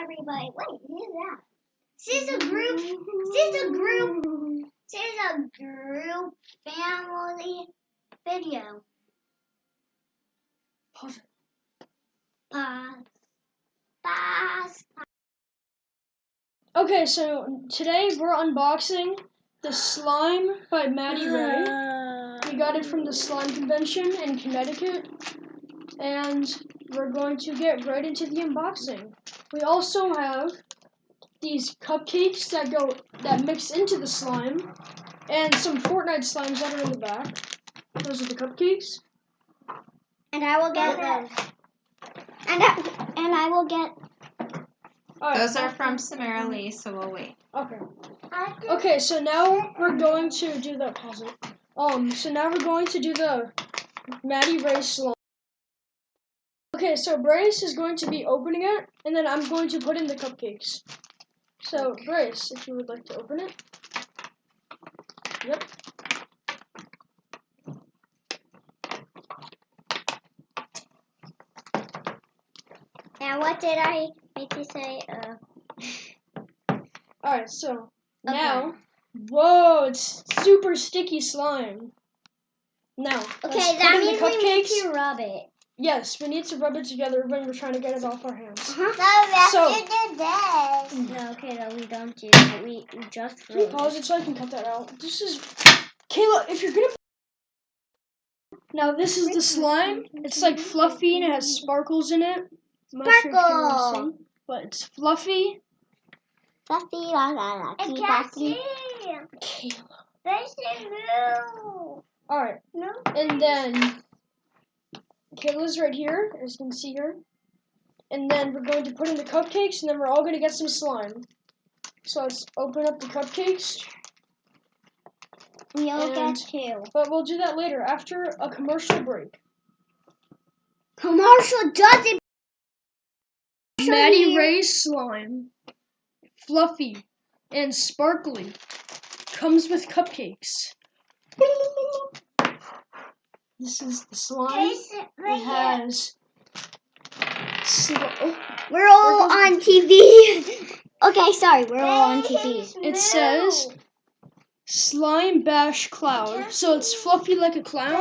everybody. Wait, who's that? This is a group. This is a group. This is a group family video. Pause it. Pause. Okay, so today we're unboxing the slime by Maddie Rae. We got it from the slime convention in Connecticut, and we're going to get right into the unboxing. We also have these cupcakes that mix into the slime, and some Fortnite slimes that are in the back. Those are the cupcakes. And I will get those. And I will get. Right. Those are from Samara Lee, so we'll wait. Okay. Okay, so now we're going to do the So now we're going to do the Maddie Rae slime. Okay, so Brace is going to be opening it, and then I'm going to put in the cupcakes. So Brace, if you would like to open it. Yep. And what did I make you say? Alright, so now, whoa, it's super sticky slime. Now, okay, that means we need to rub it. Yes, we need to rub it together when we're trying to get it off our hands. No, we have to do this. No, okay, no, we don't do that. We just Can you pause it so I can cut that out? This is... Kayla, if you're gonna... Now, this is the slime. It's like fluffy and it has sparkles in it. I'm not sure if you can see, but it's fluffy. Fluffy, I can't see. Kayla. They should move. Alright. No. And then... Kayla's right here, as you can see here. And then we're going to put in the cupcakes, and then we're all going to get some slime. So let's open up the cupcakes. You'll get two. But we'll do that later, after a commercial break. Commercial doesn't... Maddie Rae slime. Fluffy and sparkly. Comes with cupcakes. This is the slime. It has... We're all on TV. Okay, sorry, we're all on TV. It says Slime Bash Cloud. So it's fluffy like a cloud.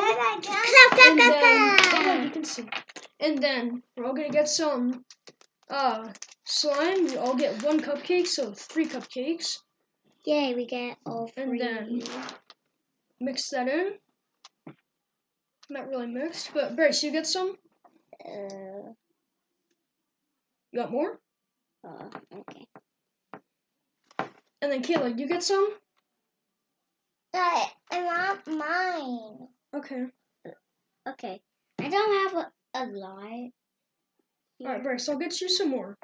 And then, you can see. And then we're all gonna get some slime. We all get one cupcake, so 3 cupcakes. Yay, we get all 3. And then mix that in. Not really mixed, but Brace, you get some? You got more? Okay. And then Kayla, you get some? I want mine. Okay. Okay. I don't have a lot. Alright, Brace, I'll get you some more.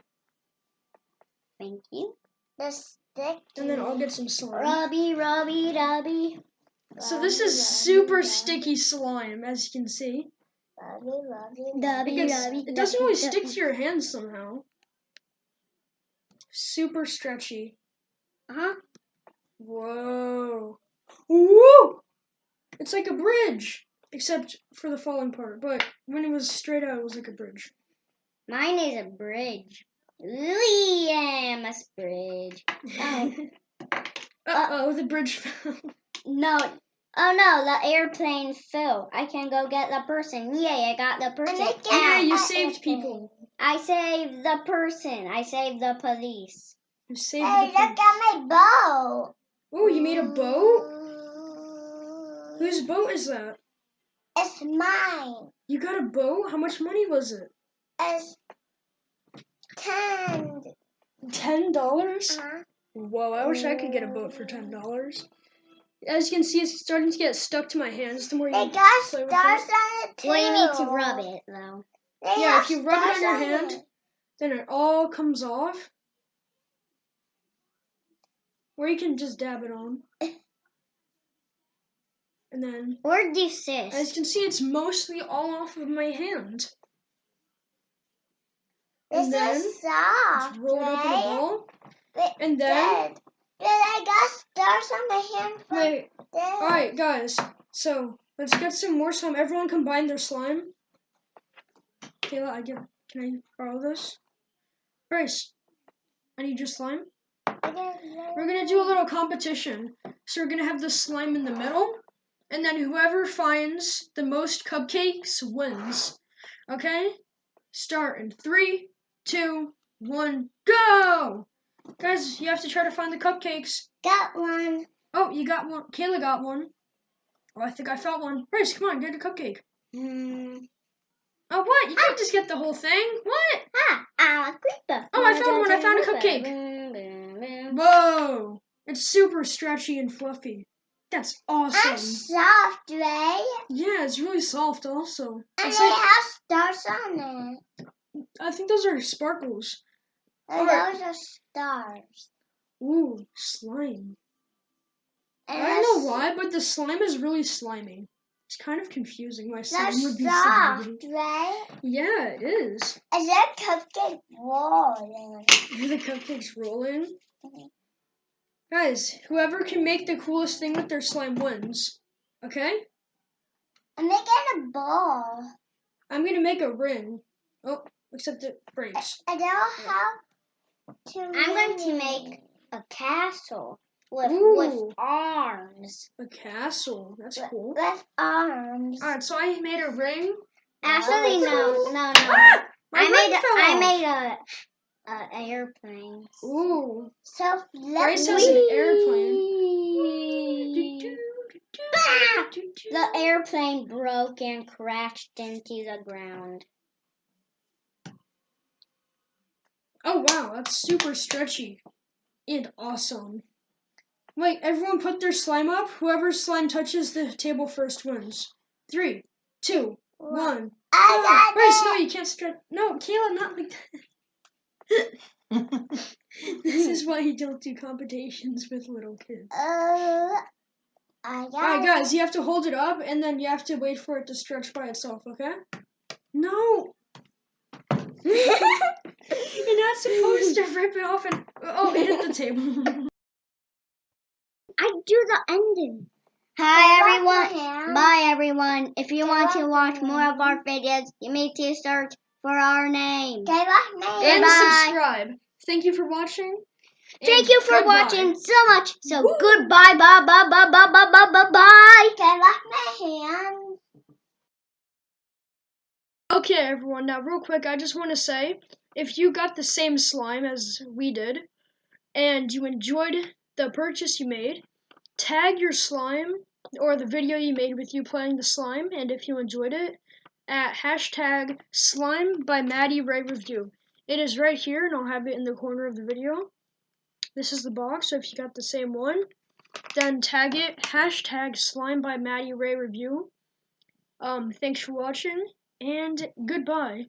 Thank you. The stick. And then I'll get some slime. Rubby. So this is super sticky slime, as you can see. It doesn't really stick to your hands somehow. Super stretchy. Whoa. Woo! It's like a bridge, except for the falling part. But when it was straight out, it was like a bridge. Mine is a bridge. Liam, a bridge. Uh-oh, the bridge fell. No. Oh no, the airplane fell. I can go get the person. Yay, I got the person. Yeah, you saved people. I saved the person. I saved the police. You saved the police. Look at my boat. Oh, you made a boat? Whose boat is that? It's mine. You got a boat? How much money was it? It's $10. $10? Whoa, I wish I could get a boat for $10. As you can see, it's starting to get stuck to my hands. The more you got stars on it too. Well, you need to rub it though. Yeah, if you rub it on your hand, then it all comes off. Or you can just dab it on. And then... Or do this. As you can see, it's mostly all off of my hand. And then soft, let's roll it up in a ball. And then... But I got stars on my hand. Alright, guys. So, let's get some more slime. Everyone combine their slime. Kayla, can I borrow this? Bryce, I need your slime. We're gonna do a little competition. So we're gonna have the slime in the middle, and then whoever finds the most cupcakes wins. Okay? Start in 3, 2, 1, go! Guys, you have to try to find the cupcakes. Got one. Oh, you got one. Kayla got one. Oh, I think I found one. Grace, come on, get a cupcake. Oh, what? You can't just get the whole thing. What? Creeper. Oh, I found one. I found a cupcake. Whoa. It's super stretchy and fluffy. That's awesome. And soft, right? Yeah, it's really soft also. And It's they like, have stars on it. I think those are sparkles. And Alright. those are stars. Ooh, slime. And I don't know why, but the slime is really slimy. It's kind of confusing why slime would be soft, slimy. right? Yeah, it is. Is that cupcake rolling? Are the cupcakes rolling? Guys, whoever can make the coolest thing with their slime wins. Okay? I'm making a ball. I'm gonna make a ring. Oh, except it breaks. I don't have to. I'm going to make a castle with arms. A castle. That's cool. With arms. Alright, so I made a ring. Actually, no. Ah! I made a airplane. Ooh. So Grace has an airplane. The airplane broke and crashed into the ground. Oh wow, that's super stretchy and awesome. Wait, everyone put their slime up. Whoever's slime touches the table first wins. 3, 2, 1. Grace, no, you can't stretch. No, Kayla, not like that. This is why you don't do competitions with little kids. Alright, guys, you have to hold it up, and then you have to wait for it to stretch by itself, okay? No! You're not supposed to rip it off and... Oh, it hit the table. I do the ending. Hi, everyone. Bye, everyone. If you want to watch more of our videos, you need to search for our name. And subscribe. Thank you for watching. Thank you for watching so much. So goodbye, bye, bye, bye, bye, bye, bye, bye, bye. Okay, everyone. Now, real quick, I just want to say, if you got the same slime as we did, and you enjoyed the purchase you made, tag your slime or the video you made with you playing the slime, and if you enjoyed it, at hashtag slime by Maddie Rae review. It is right here, and I'll have it in the corner of the video. This is the box, so if you got the same one, then tag it, hashtag slime by Maddie Rae review. Thanks for watching, and goodbye.